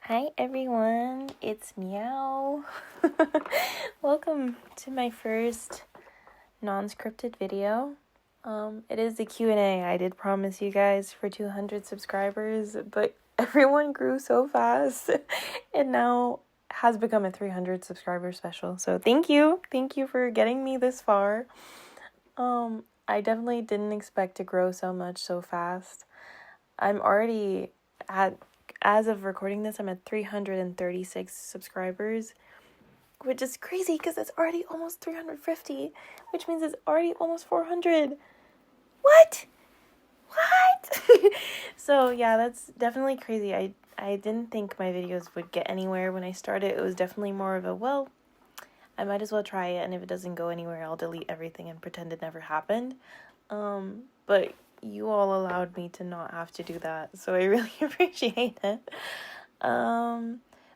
Hi everyone, it's Meow. Welcome to my first non-scripted video. It is the Q&A. I did promise you guys for 200 subscribers, but everyone grew so fast and now has become a 300 subscriber special. So thank you for getting me this far. I definitely didn't expect to grow so much so fast. I'm already as of recording this, I'm at 336 subscribers, which is crazy because it's already almost 350, which means it's already almost 400. What? So yeah, that's definitely crazy. I didn't think my videos would get anywhere when I started. It was definitely more of a, well, I might as well try it, and if it doesn't go anywhere, I'll delete everything and pretend it never happened. But you all allowed me to not have to do that, so I really appreciate it.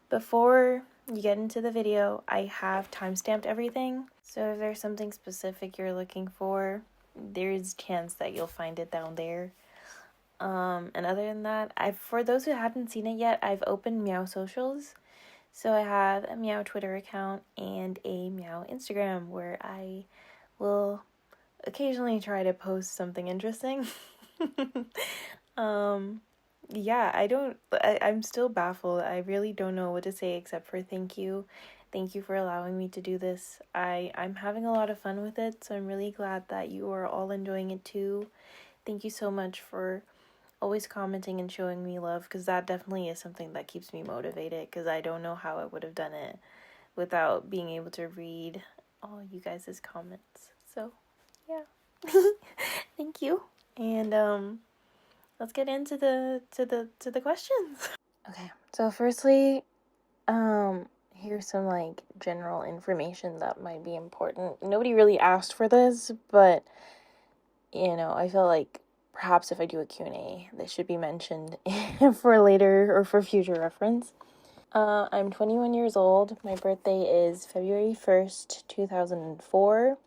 Before you get into the video, I have timestamped everything, so if there's something specific you're looking for, there's a chance that you'll find it down there. And other than that, for those who haven't seen it yet, I've opened Meow socials. So I have a Meow Twitter account and a Meow Instagram where I will occasionally try to post something interesting. Yeah, I'm still baffled. I really don't know what to say except for thank you. Thank you for allowing me to do this. I'm having a lot of fun with it, so I'm really glad that you are all enjoying it too. Thank you so much for always commenting and showing me love, because that definitely is something that keeps me motivated, because I don't know how I would have done it without being able to read all you guys' comments. So, yeah. Thank you. And let's get into the questions. Okay. So firstly, here's some like general information that might be important. Nobody really asked for this, but I feel like perhaps if I do a Q&A, this should be mentioned for later or for future reference. I'm 21 years old. My birthday is February 1st, 2004,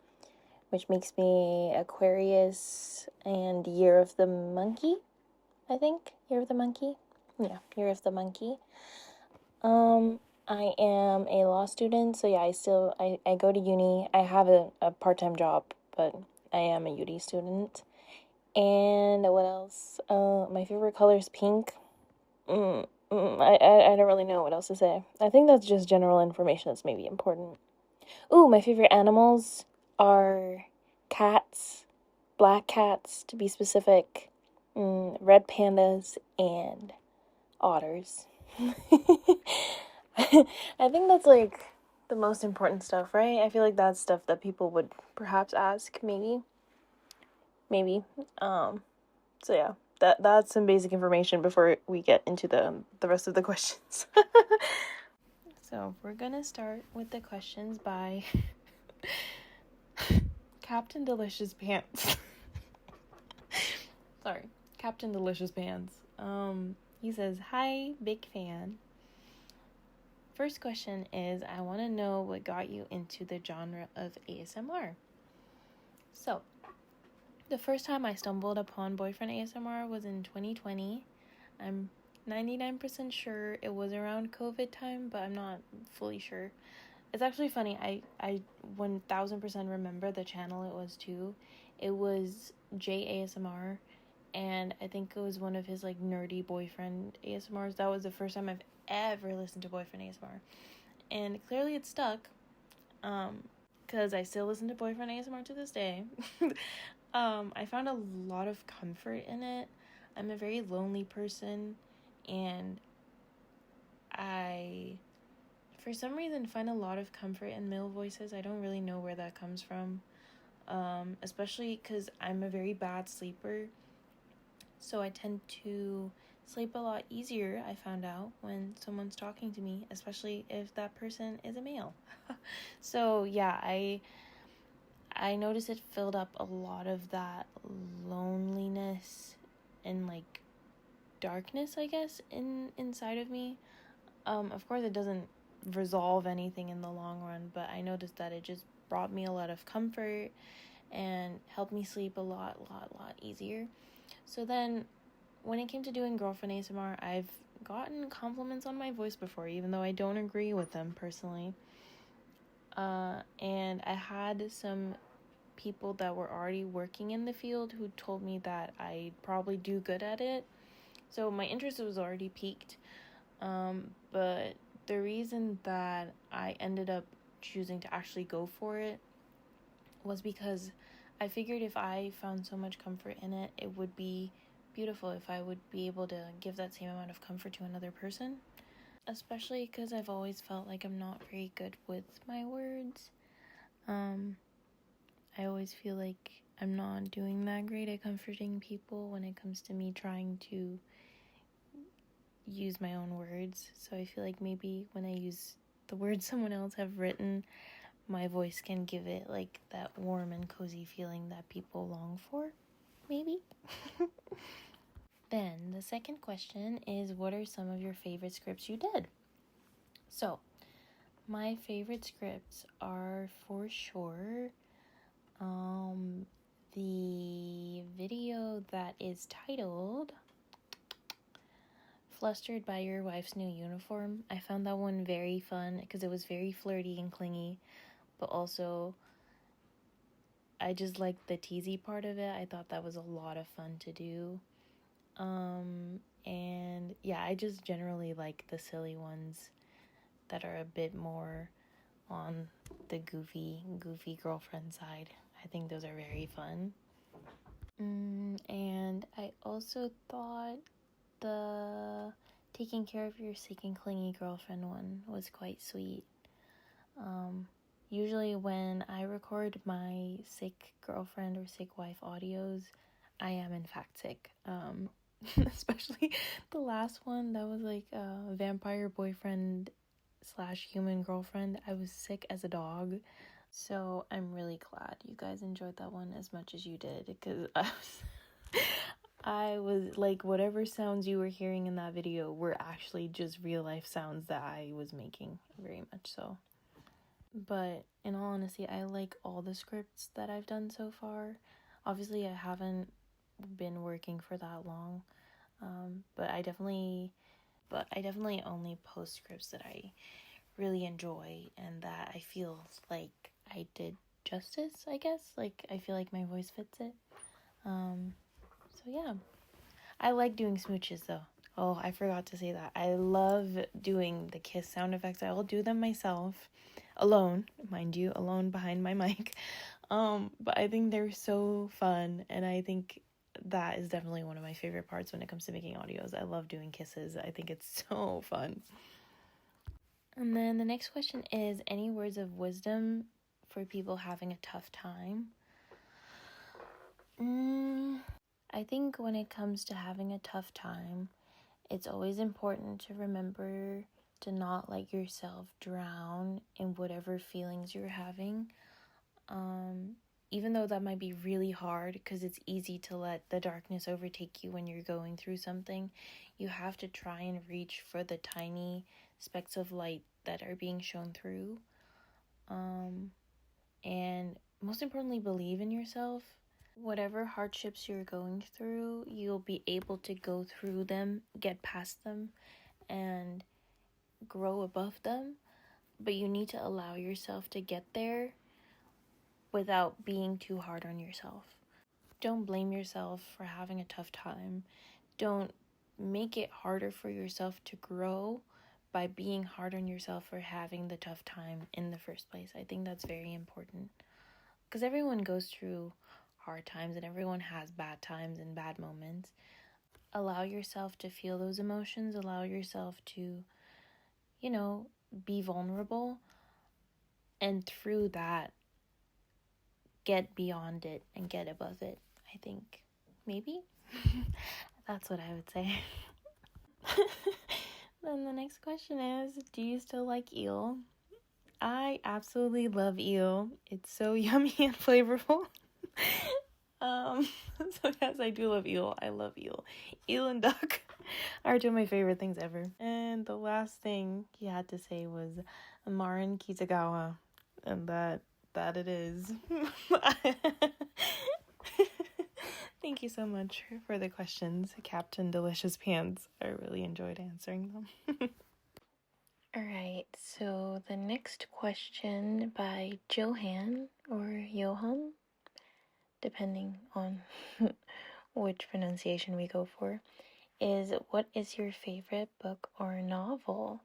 which makes me Aquarius and Year of the Monkey, I think. Year of the Monkey? Yeah, Year of the Monkey. I am a law student, so yeah, I go to uni. I have a part-time job, but I am a uni student. And what else? My favorite color is pink. I don't really know what else to say. I think that's just general information that's maybe important. Ooh, my favorite animals are cats, black cats to be specific, red pandas, and otters. I think that's like the most important stuff, right? I feel like that's stuff that people would perhaps ask, maybe. So yeah, that's some basic information before we get into the rest of the questions. So we're gonna start with the questions by Captain Delicious Pants. Sorry, Captain Delicious Pants. He says, "Hi, big fan. First question is, I want to know what got you into the genre of ASMR." So, the first time I stumbled upon boyfriend ASMR was in 2020. I'm 99% sure it was around COVID time, but I'm not fully sure. It's actually funny, I 1000% remember the channel it was too. It was JASMR, and I think it was one of his like nerdy boyfriend ASMRs. That was the first time I've ever listened to boyfriend ASMR, and clearly it stuck, because I still listen to boyfriend ASMR to this day. I found a lot of comfort in it. I'm a very lonely person, and I, for some reason, find a lot of comfort in male voices. I don't really know where that comes from, especially because I'm a very bad sleeper, so I tend to sleep a lot easier, I found out, when someone's talking to me, especially if that person is a male. So yeah, I noticed it filled up a lot of that loneliness and like darkness, I guess, inside of me. Of course, it doesn't resolve anything in the long run, but I noticed that it just brought me a lot of comfort and helped me sleep a lot easier. So then, when it came to doing girlfriend ASMR, I've gotten compliments on my voice before, even though I don't agree with them personally. And I had some people that were already working in the field who told me that I'd probably do good at it. So my interest was already piqued. But the reason that I ended up choosing to actually go for it was because I figured if I found so much comfort in it, it would be beautiful if I would be able to give that same amount of comfort to another person. Especially because I've always felt like I'm not very good with my words. I always feel like I'm not doing that great at comforting people when it comes to me trying to use my own words. So I feel like maybe when I use the words someone else have written, my voice can give it like that warm and cozy feeling that people long for. Maybe. Then the second question is, what are some of your favorite scripts you did? So my favorite scripts are for sure the video that is titled Flustered by Your Wife's New Uniform. I found that one very fun because it was very flirty and clingy, but also I just liked the teasy part of it. I thought that was a lot of fun to do. And yeah, I just generally like the silly ones that are a bit more on the goofy girlfriend side. I think those are very fun. And I also thought the taking care of your sick and clingy girlfriend one was quite sweet. Usually when I record my sick girlfriend or sick wife audios, I am in fact sick. Especially the last one that was like a vampire boyfriend / human girlfriend. I was sick as a dog. So I'm really glad you guys enjoyed that one as much as you did, because I was like, whatever sounds you were hearing in that video were actually just real life sounds that I was making, very much so. But in all honesty, I like all the scripts that I've done so far. Obviously, I haven't been working for that long, but I definitely only post scripts that I really enjoy and that I feel like I did justice, I guess. Like, I feel like my voice fits it. So yeah. I like doing smooches though. Oh, I forgot to say that. I love doing the kiss sound effects. I will do them myself. Alone, mind you, alone behind my mic. But I think they're so fun, and I think that is definitely one of my favorite parts when it comes to making audios. I love doing kisses. I think it's so fun. And then the next question is, any words of wisdom for people having a tough time? I think when it comes to having a tough time, it's always important to remember to not let yourself drown in whatever feelings you're having. Even though that might be really hard, because it's easy to let the darkness overtake you when you're going through something, you have to try and reach for the tiny specks of light that are being shown through. And most importantly, believe in yourself. Whatever hardships you're going through, you'll be able to go through them, get past them, and grow above them. But you need to allow yourself to get there without being too hard on yourself. Don't blame yourself for having a tough time. Don't make it harder for yourself to grow by being hard on yourself for having the tough time in the first place. I think that's very important, because everyone goes through hard times and everyone has bad times and bad moments. Allow yourself to feel those emotions. Allow yourself to, be vulnerable. And through that, get beyond it and get above it, I think. Maybe? That's what I would say. Then the next question is, do you still like eel? I absolutely love eel. It's so yummy and flavorful. So yes, I do love eel. I love eel. Eel and duck are two of my favorite things ever. And the last thing he had to say was Marin Kitagawa, and that it is. Thank you so much for the questions, Captain Delicious Pants. I really enjoyed answering them. Alright, so the next question by Johan or Johan, depending on which pronunciation we go for, is what is your favorite book or novel?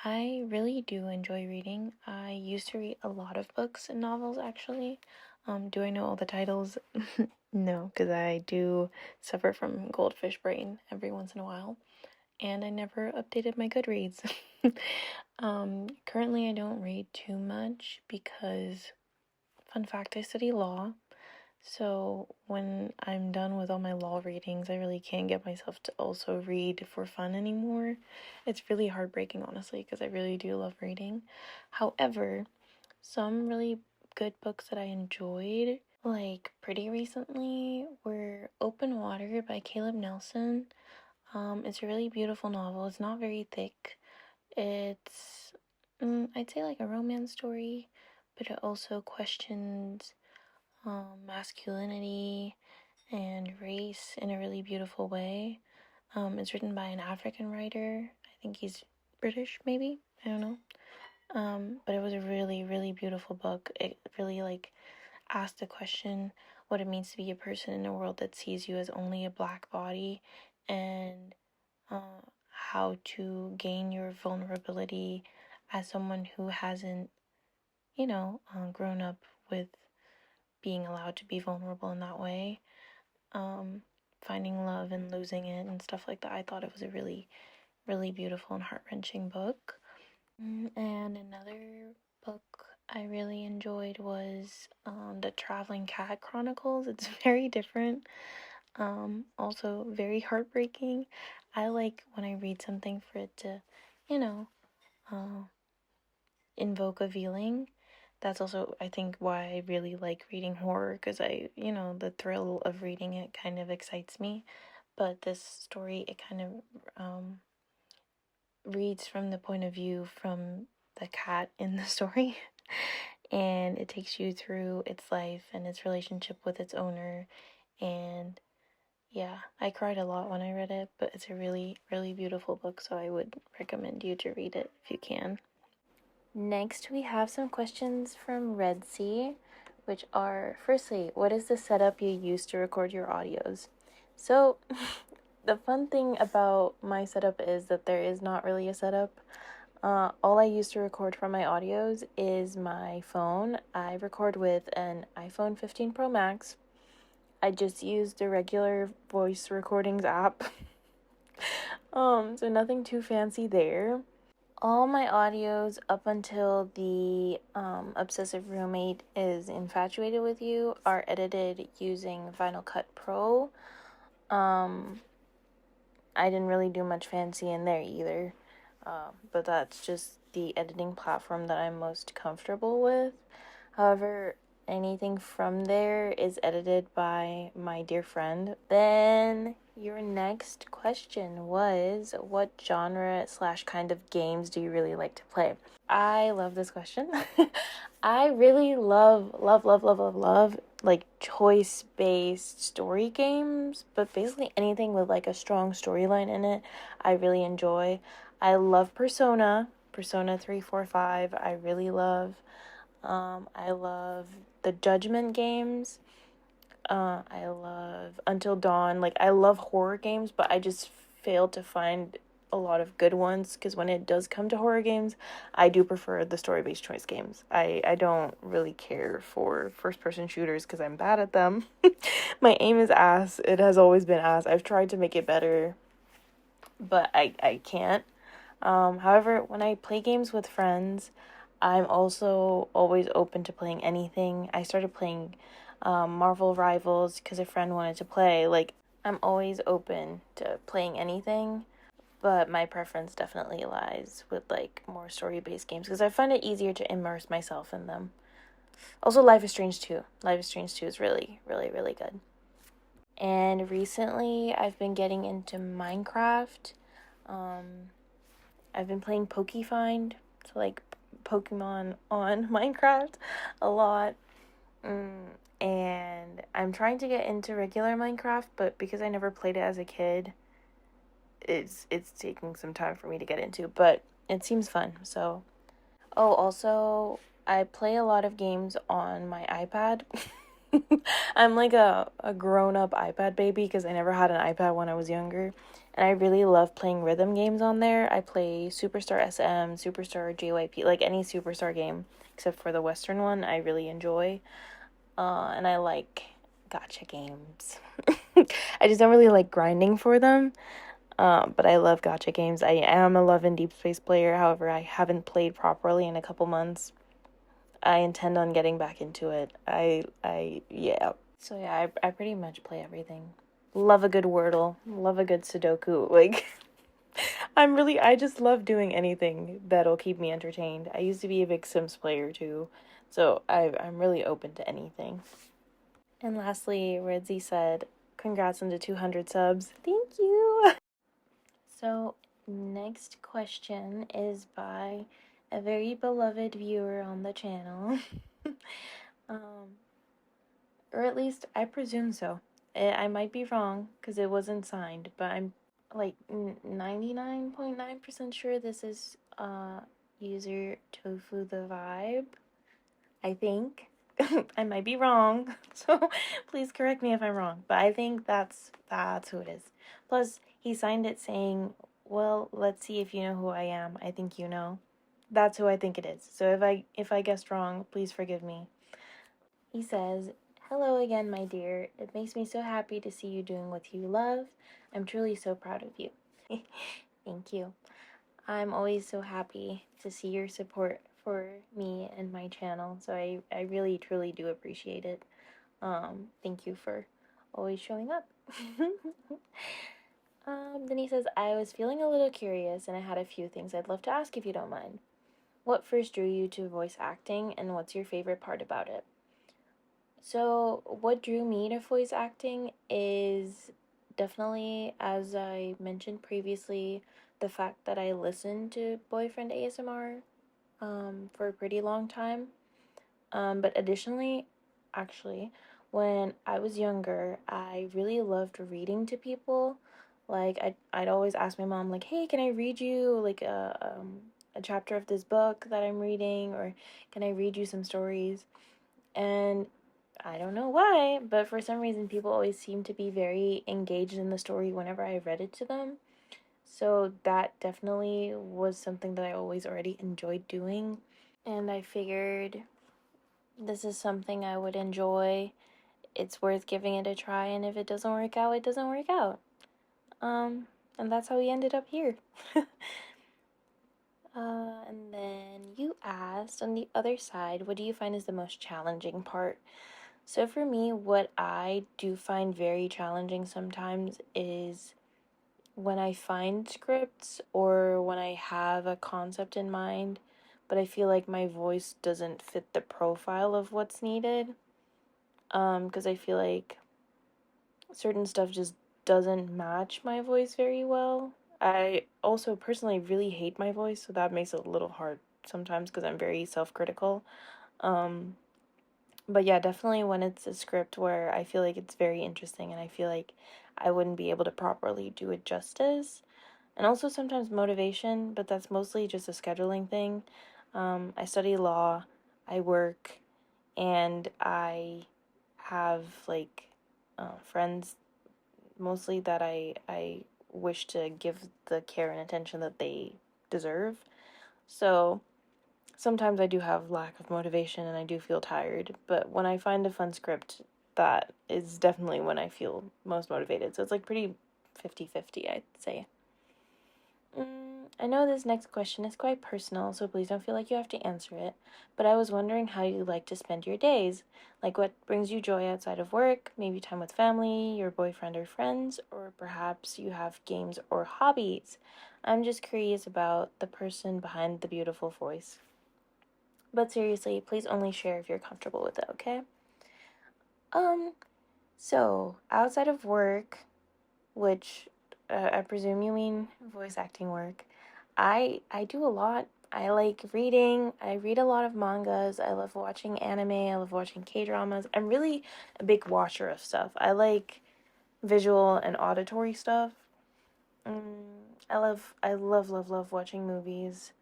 I really do enjoy reading. I used to read a lot of books and novels, actually. Do I know all the titles? No, because I do suffer from goldfish brain every once in a while. And I never updated my Goodreads. Currently I don't read too much because, fun fact, I study law. So when I'm done with all my law readings, I really can't get myself to also read for fun anymore. It's really heartbreaking, honestly, because I really do love reading. However, some really good books that I enjoyed, like pretty recently, were Open Water by Caleb Nelson. It's a really beautiful novel. It's not very thick. It's, I'd say like a romance story, but it also questions masculinity and race in a really beautiful way. It's written by an African writer. I think he's British, maybe. I don't know. But it was a really, really beautiful book. It really asked the question what it means to be a person in a world that sees you as only a black body, and how to gain your vulnerability as someone who hasn't, grown up with being allowed to be vulnerable in that way. Finding love and losing it and stuff like that. I thought it was a really, really beautiful and heart-wrenching book. And another book I really enjoyed was The Traveling Cat Chronicles. It's very different. Also very heartbreaking. I like when I read something for it to, invoke a feeling. That's also, I think, why I really like reading horror, because the thrill of reading it kind of excites me. But this story, it kind of reads from the point of view from the cat in the story. And it takes you through its life and its relationship with its owner. And yeah, I cried a lot when I read it, but it's a really, really beautiful book, so I would recommend you to read it if you can. Next, we have some questions from Red Sea, which are, firstly, what is the setup you use to record your audios? So, the fun thing about my setup is that there is not really a setup. All I use to record for my audios is my phone. I record with an iPhone 15 Pro Max. I just use the regular voice recordings app. So nothing too fancy there. All my audios up until the obsessive roommate is infatuated with you are edited using Final Cut Pro. I didn't really do much fancy in there either, but that's just the editing platform that I'm most comfortable with. However, anything from there is edited by my dear friend. Then your next question was, what genre / kind of games do you really like to play? I love this question. I really love like choice-based story games, but basically anything with like a strong storyline in it, I really enjoy. I love Persona 3, 4, 5. I really love. I love the Judgment games. I love Until Dawn. Like, I love horror games, but I just fail to find a lot of good ones, because when it does come to horror games, I do prefer the story-based choice games. I don't really care for first-person shooters because I'm bad at them. My aim is ass. It has always been ass. I've tried to make it better, but I can't. However, when I play games with friends, I'm also always open to playing anything. I started playing Marvel Rivals because a friend wanted to play. Like, I'm always open to playing anything, but my preference definitely lies with like more story-based games because I find it easier to immerse myself in them. Also, Life is Strange 2. Life is Strange 2 is really, really, really good. And recently, I've been getting into Minecraft. I've been playing Pokefind, so like Pokemon on Minecraft, a lot. and I'm trying to get into regular Minecraft, but because I never played it as a kid, it's taking some time for me to get into, but it seems fun. So, oh, also, I play a lot of games on my iPad. I'm like a grown-up iPad baby because I never had an iPad when I was younger. And I really love playing rhythm games on there. I play Superstar SM, Superstar JYP, like any Superstar game except for the Western one, I really enjoy. And I like gacha games. I just don't really like grinding for them. But I love gacha games. I am a Love and Deep Space player. However, I haven't played properly in a couple months. I intend on getting back into it. Yeah. So yeah, I pretty much play everything. Love a good Wordle. Love a good Sudoku. Like, I just love doing anything that'll keep me entertained. I used to be a big Sims player too. So I'm really open to anything. And lastly, Redzi said, congrats on the 200 subs. Thank you. So, next question is by a very beloved viewer on the channel. Or at least I presume so. I might be wrong because it wasn't signed, but I'm like 99.9% sure this is user Tofu the Vibe. I think. I might be wrong, so please correct me if I'm wrong. But I think that's who it is. Plus, he signed it saying, "Well, let's see if you know who I am. I think you know." That's who I think it is. So if I guessed wrong, please forgive me. He says, "Hello again, my dear. It makes me so happy to see you doing what you love. I'm truly so proud of you." Thank you. I'm always so happy to see your support for me and my channel. So I really truly do appreciate it. Thank you for always showing up. Then he says, I was feeling a little curious and I had a few things I'd love to ask if you don't mind. What first drew you to voice acting and what's your favorite part about it? So what drew me to voice acting is definitely, as I mentioned previously, the fact that I listened to Boyfriend ASMR for a pretty long time. But additionally, actually, when I was younger, I really loved reading to people. Like I'd always ask my mom, like, "Hey, can I read you like a chapter of this book that I'm reading, or can I read you some stories?" And I don't know why, but for some reason, people always seem to be very engaged in the story whenever I read it to them. So that definitely was something that I always already enjoyed doing. And I figured this is something I would enjoy. It's worth giving it a try, and if it doesn't work out, it doesn't work out. And that's how we ended up here. And then you asked, on the other side, what do you find is the most challenging part? So for me, what I do find very challenging sometimes is when I find scripts or when I have a concept in mind, but I feel like my voice doesn't fit the profile of what's needed. Because I feel like certain stuff just doesn't match my voice very well. I also personally really hate my voice, so that makes it a little hard sometimes because I'm very self-critical. But yeah, definitely when it's a script where I feel like it's very interesting and I feel like I wouldn't be able to properly do it justice. And also sometimes motivation, but that's mostly just a scheduling thing. I study law, I work, and I have like friends mostly that I wish to give the care and attention that they deserve. So sometimes I do have lack of motivation and I do feel tired, but when I find a fun script, that is definitely when I feel most motivated. So it's like pretty 50-50, I'd say. I know this next question is quite personal, so please don't feel like you have to answer it, but I was wondering how you like to spend your days. Like what brings you joy outside of work, maybe time with family, your boyfriend or friends, or perhaps you have games or hobbies. I'm just curious about the person behind the beautiful voice. But seriously, please only share if you're comfortable with it, okay? So outside of work, which I presume you mean voice acting work, I do a lot. I like reading. I read a lot of mangas. I love watching anime. I love watching K-dramas. I'm really a big watcher of stuff. I like visual and auditory stuff. I love watching movies.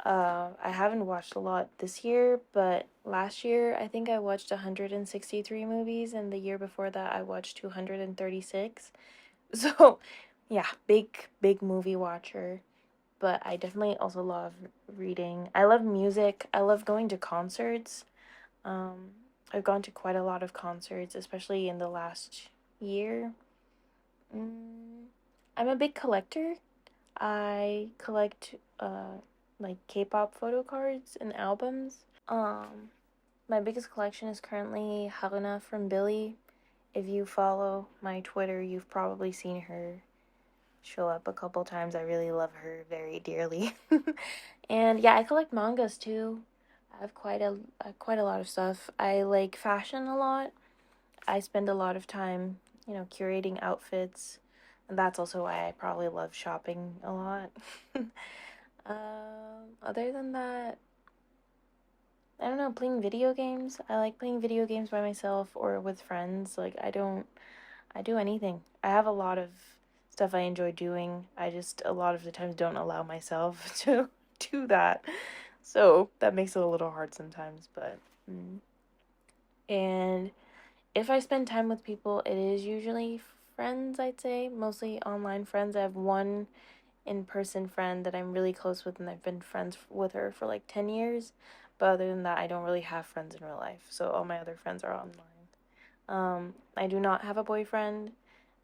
I haven't watched a lot this year, but last year I think I watched 163 movies, and the year before that I watched 236. So, yeah, big movie watcher. But I definitely also love reading. I love music. I love going to concerts. Um, I've gone to quite a lot of concerts, especially in the last year. I'm a big collector. I collect like K-pop photo cards and albums. My biggest collection is currently Haruna from Billy. If you follow my Twitter, you've probably seen her show up a couple times. I really love her very dearly. And yeah, I collect mangas too. I have quite a lot of stuff. I like fashion a lot. I spend a lot of time, curating outfits, and that's also why I probably love shopping a lot. Other than that, I don't know, playing video games. I like playing video games by myself or with friends. Like, I do anything. I have a lot of stuff I enjoy doing. I just, a lot of the times, don't allow myself to do that. So that makes it a little hard sometimes, but. And if I spend time with people, it is usually friends, I'd say. Mostly online friends. I have one in-person friend that I'm really close with, and I've been friends with her for like 10 years. But other than that, I don't really have friends in real life. So all my other friends are online. I do not have a boyfriend.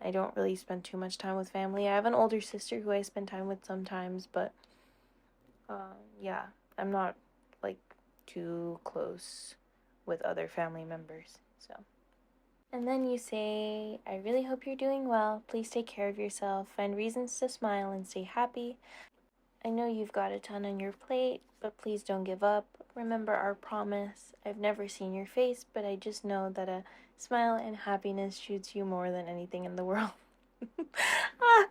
I don't really spend too much time with family. I have an older sister who I spend time with sometimes, but yeah, I'm not like too close with other family members. So. And then you say, I really hope you're doing well. Please take care of yourself. Find reasons to smile and stay happy. I know you've got a ton on your plate, but please don't give up. Remember our promise. I've never seen your face, but I just know that a smile and happiness shoots you more than anything in the world. Ah,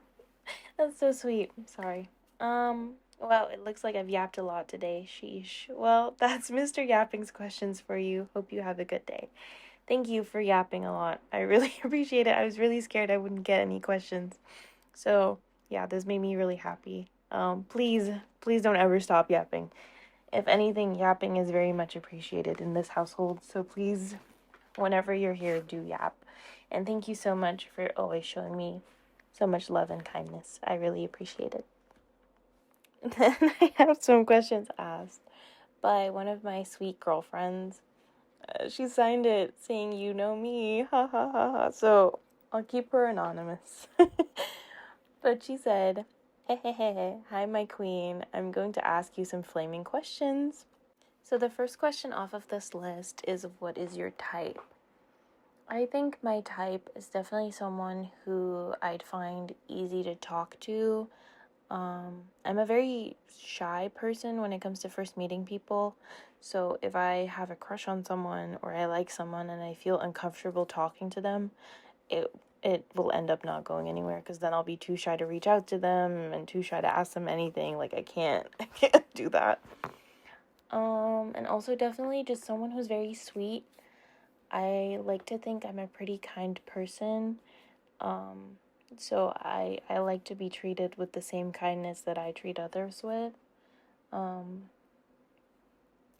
that's so sweet. Sorry. Well, it looks like I've yapped a lot today. Sheesh. Well, that's Mr. Yapping's questions for you. Hope you have a good day. Thank you for yapping a lot. I really appreciate it. I was really scared I wouldn't get any questions. So, yeah, this made me really happy. Please don't ever stop yapping. If anything, yapping is very much appreciated in this household. So please, whenever you're here, do yap. And thank you so much for always showing me so much love and kindness. I really appreciate it. Then I have some questions asked by one of my sweet girlfriends. She signed it saying, "You know me," ha ha ha ha. So I'll keep her anonymous. But she said, "Hey, hey, hey, hi, my queen. I'm going to ask you some flaming questions." So the first question off of this list is, what is your type? I think my type is definitely someone who I'd find easy to talk to. I'm a very shy person when it comes to first meeting people. So if I have a crush on someone or I like someone and I feel uncomfortable talking to them, it will end up not going anywhere, because then I'll be too shy to reach out to them and too shy to ask them anything. Like, I can't do that. And also definitely just someone who's very sweet. I like to think I'm a pretty kind person. So I like to be treated with the same kindness that I treat others with.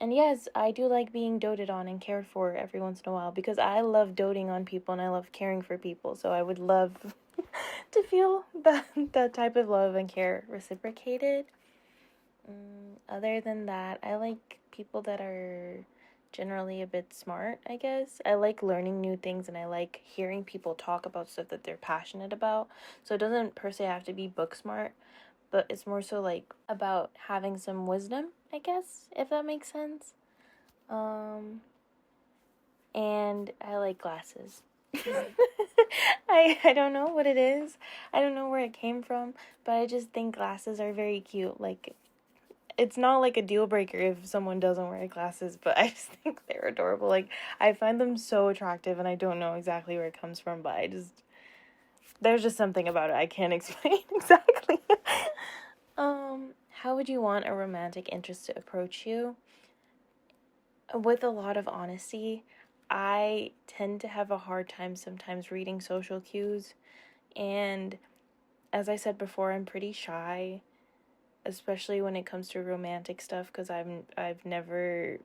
And yes, I do like being doted on and cared for every once in a while, because I love doting on people and I love caring for people. So I would love to feel that type of love and care reciprocated. Other than that, I like people that are generally a bit smart, I guess. I like learning new things, and I like hearing people talk about stuff that they're passionate about. So it doesn't per se have to be book smart, but it's more so like about having some wisdom, I guess, if that makes sense. And I like glasses. I don't know what it is. I don't know where it came from, but I just think glasses are very cute. Like, it's not like a deal breaker if someone doesn't wear glasses, but I just think they're adorable. Like, I find them so attractive, and I don't know exactly where it comes from, but there's just something about it I can't explain exactly. how would you want a romantic interest to approach you? With a lot of honesty, I tend to have a hard time sometimes reading social cues, and as I said before, I'm pretty shy, especially when it comes to romantic stuff, because I've never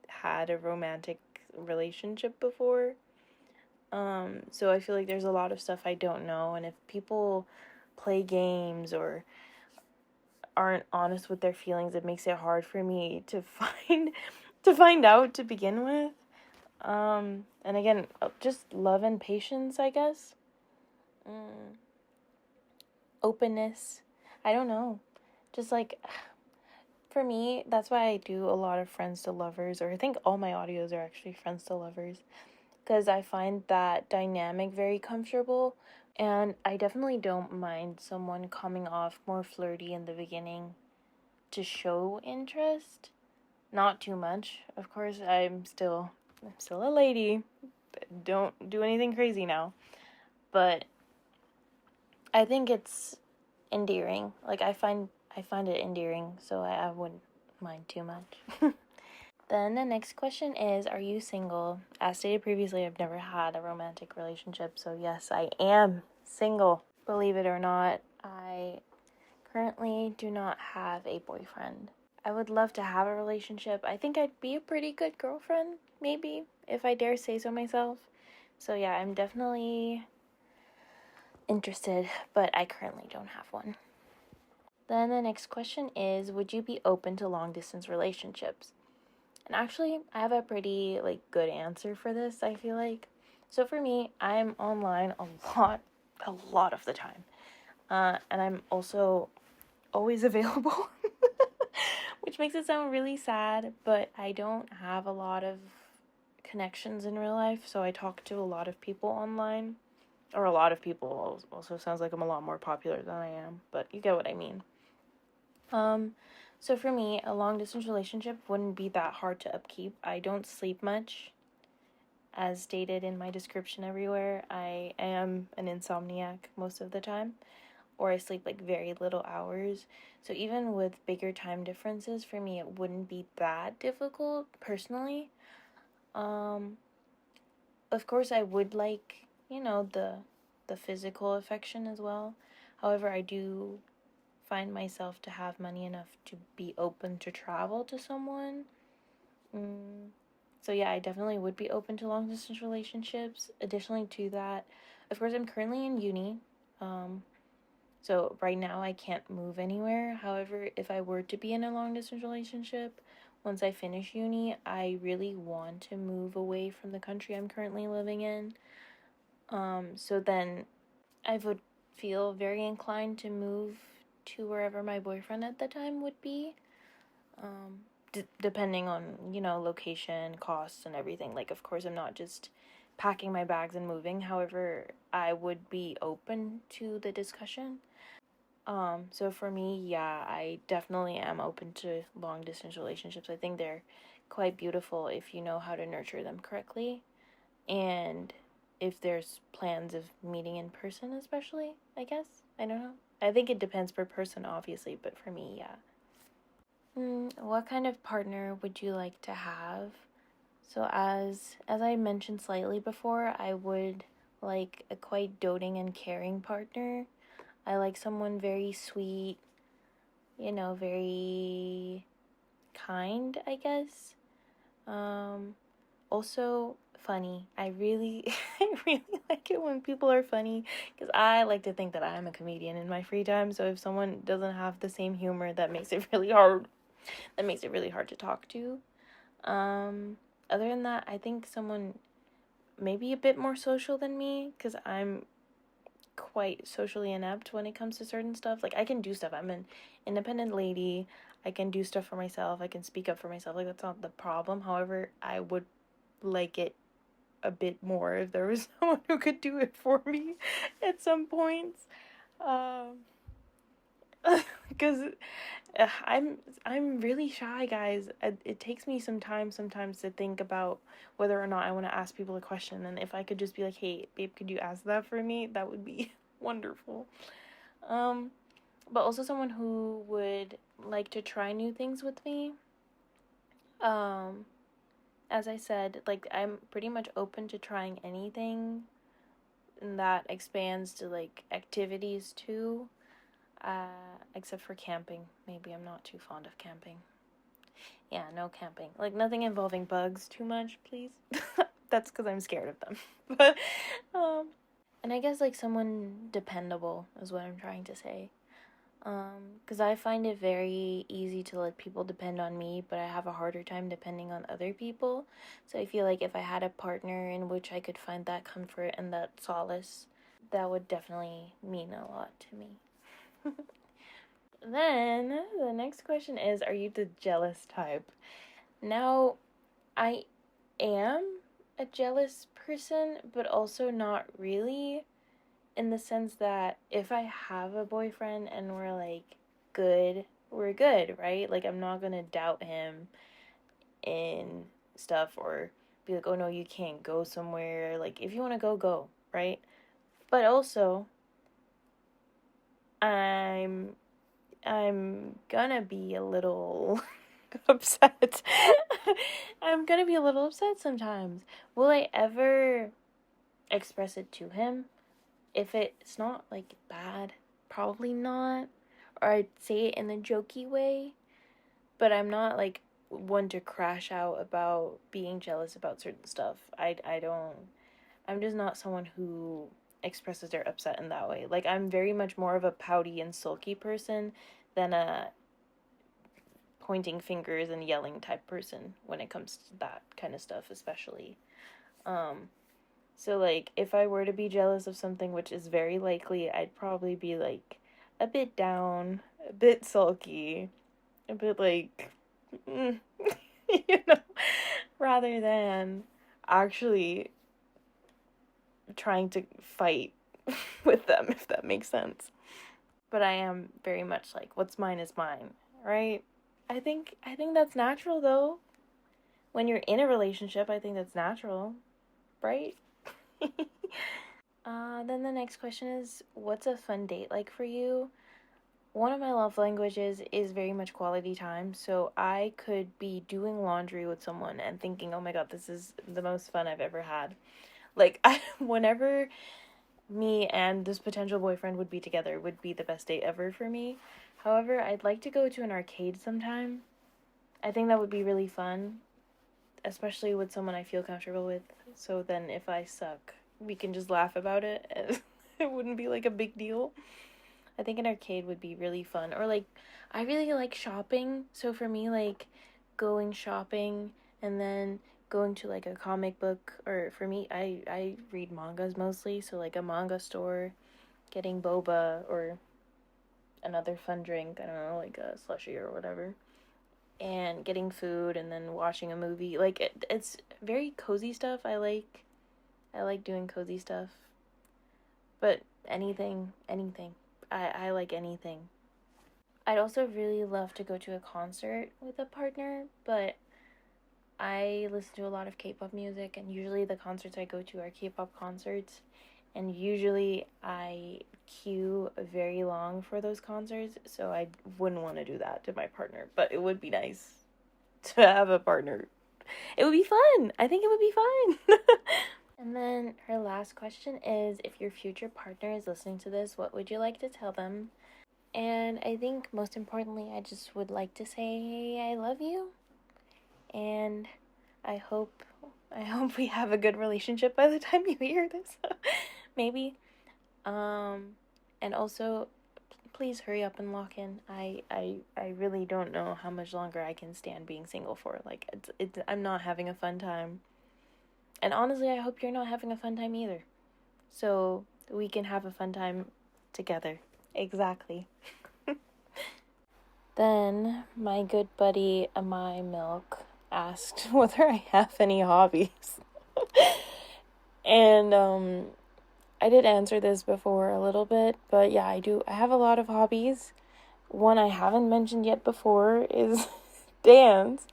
had a romantic relationship before. So I feel like there's a lot of stuff I don't know, and if people play games or aren't honest with their feelings, it makes it hard for me to find out to begin with. And again, just love and patience, I guess. Openness. I don't know. Just like, for me, that's why I do a lot of friends to lovers, or I think all my audios are actually friends to lovers, because I find that dynamic very comfortable, and I definitely don't mind someone coming off more flirty in the beginning to show interest. Not too much. Of course, I'm still a lady. Don't do anything crazy now. But I think it's endearing. Like, I find it endearing, so I wouldn't mind too much. Then the next question is, are you single? As stated previously, I've never had a romantic relationship, so yes, I am single. Believe it or not, I currently do not have a boyfriend. I would love to have a relationship. I think I'd be a pretty good girlfriend, maybe, if I dare say so myself. So yeah, I'm definitely interested, but I currently don't have one. Then the next question is, would you be open to long distance relationships? And actually, I have a pretty good answer for this, I feel like. So for me, I'm online a lot of the time. And I'm also always available, which makes it sound really sad, but I don't have a lot of connections in real life, so I talk to a lot of people online. Or a lot of people also sounds like I'm a lot more popular than I am, but you get what I mean. So for me, a long distance relationship wouldn't be that hard to upkeep. I don't sleep much. As stated in my description everywhere, I am an insomniac most of the time, or I sleep very little hours. So even with bigger time differences, for me, it wouldn't be that difficult personally. Of course, I would like, the physical affection as well. However, I do find myself to have money enough to be open to travel to someone. So yeah, I definitely would be open to long distance relationships. Additionally to that, of course, I'm currently in uni. So right now I can't move anywhere. However, if I were to be in a long distance relationship, once I finish uni, I really want to move away from the country I'm currently living in. So then I would feel very inclined to move to wherever my boyfriend at the time would be. Depending on, location, costs, and everything. Of course, I'm not just packing my bags and moving. However, I would be open to the discussion. So for me, yeah, I definitely am open to long distance relationships. I think they're quite beautiful if you know how to nurture them correctly. And if there's plans of meeting in person, especially, I guess. I don't know. I think it depends per person, obviously, but for me, yeah. What kind of partner would you like to have? So as I mentioned slightly before, I would like a quite doting and caring partner. I like someone very sweet, very kind, I guess. Also funny. I really I really like it when people are funny, because I like to think that I'm a comedian in my free time. So if someone doesn't have the same humor, that makes it really hard. That makes it really hard to talk to. Other than that, I think someone maybe a bit more social than me, because I'm quite socially inept when it comes to certain stuff. I can do stuff. I'm an independent lady. I can do stuff for myself. I can speak up for myself. That's not the problem. However, I would like it a bit more if there was someone who could do it for me at some points. Because I'm really shy, guys. It takes me some time sometimes to think about whether or not I want to ask people a question, and if I could just be like, hey babe, could you ask that for me, that would be wonderful. But also someone who would like to try new things with me. As I said, like, I'm pretty much open to trying anything that expands to, like, activities too. Except for camping. Maybe I'm not too fond of camping. Yeah, no camping. Like, nothing involving bugs too much, please. That's because I'm scared of them. But, and I guess, like, someone dependable is what I'm trying to say. Because I find it very easy to let people depend on me, but I have a harder time depending on other people. So I feel like if I had a partner in which I could find that comfort and that solace, that would definitely mean a lot to me. Then, the next question is, are you the jealous type? Now, I am a jealous person, but also not really, in the sense that if I have a boyfriend and we're, like, good, we're good, right? Like, I'm not gonna doubt him in stuff or be like, oh no, you can't go somewhere. Like, if you want to go, go, right? But also, I'm gonna be a little upset. I'm gonna be a little upset sometimes. Will I ever express it to him? If it's not, like, bad, probably not. Or I'd say it in a jokey way. But I'm not, like, one to crash out about being jealous about certain stuff. I'm just not someone who expresses their upset in that way. Like, I'm very much more of a pouty and sulky person than a pointing fingers and yelling type person when it comes to that kind of stuff, especially. So, like, if I were to be jealous of something, which is very likely, I'd probably be, like, a bit down, a bit sulky, a bit, like, rather than actually trying to fight with them, if that makes sense. But I am very much like, what's mine is mine, right? I think that's natural, though. When you're in a relationship, I think that's natural, right? Then the next question is, what's a fun date like for you? One of my love languages is very much quality time, so I could be doing laundry with someone and thinking, oh my god, this is the most fun I've ever had. Like, whenever me and this potential boyfriend would be together would be the best date ever for me. However, I'd like to go to an arcade sometime. I think that would be really fun, especially with someone I feel comfortable with. So then if I suck, we can just laugh about it. It wouldn't be, like, a big deal. I think an arcade would be really fun. Or, like, I really like shopping. So for me, like, going shopping and then going to, like, a comic book. Or for me, I read mangas mostly. So, like, a manga store, getting boba or another fun drink. I don't know, like a slushie or whatever. And getting food and then watching a movie. Like, it's very cozy stuff. I like doing cozy stuff. But anything. I like anything. I'd also really love to go to a concert with a partner, but I listen to a lot of K-pop music, and usually the concerts I go to are K-pop concerts, and usually I queue very long for those concerts, so I wouldn't want to do that to my partner, but it would be nice to have a partner. It would be fun. I think it would be fun. And then her last question is, if your future partner is listening to this, what would you like to tell them? And I think most importantly, I just would like to say I love you. And I hope we have a good relationship by the time you hear this. Maybe. And also, please hurry up and lock in. I really don't know how much longer I can stand being single for. Like, I'm not having a fun time. And honestly, I hope you're not having a fun time either. So we can have a fun time together. Exactly. Then my good buddy, My Milk, asked whether I have any hobbies. And I did answer this before a little bit, but yeah, I do. I have a lot of hobbies. One I haven't mentioned yet before is dance.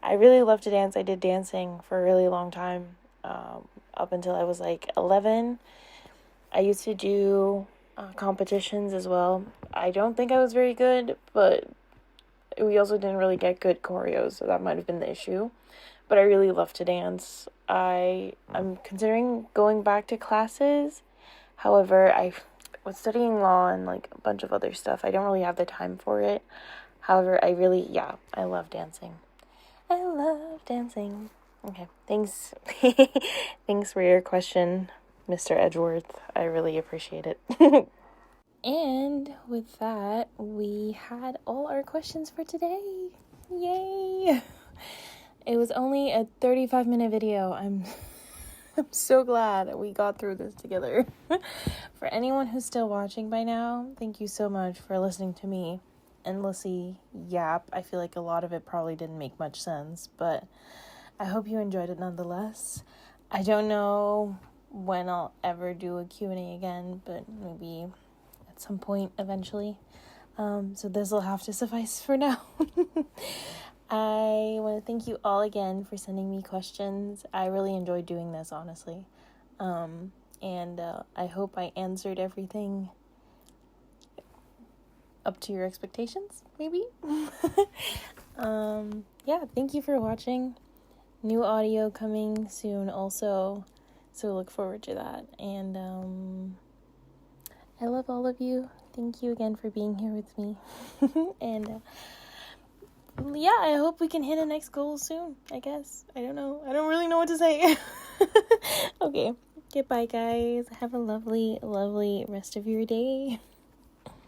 I really love to dance. I did dancing for a really long time, up until I was like 11. I used to do competitions as well. I don't think I was very good, but we also didn't really get good choreos, so that might have been the issue. But I really love to dance. I'm considering going back to classes. However, I was studying law and like a bunch of other stuff. I don't really have the time for it. However, I love dancing. I love dancing. Okay, thanks. Thanks for your question, Mr. Edgeworth. I really appreciate it. And with that, we had all our questions for today. Yay! It was only a 35-minute video. I'm so glad that we got through this together. For anyone who's still watching by now, thank you so much for listening to me endlessly yap. I feel like a lot of it probably didn't make much sense, but I hope you enjoyed it nonetheless. I don't know when I'll ever do a Q&A again, but maybe at some point eventually. So this will have to suffice for now. I want to thank you all again for sending me questions. I really enjoyed doing this, honestly. And I hope I answered everything up to your expectations, maybe? Yeah, thank you for watching. New audio coming soon also, so look forward to that. And I love all of you. Thank you again for being here with me. And yeah, I hope we can hit a next goal soon, I guess. I don't know. I don't really know what to say. Okay, goodbye, guys. Have a lovely, lovely rest of your day.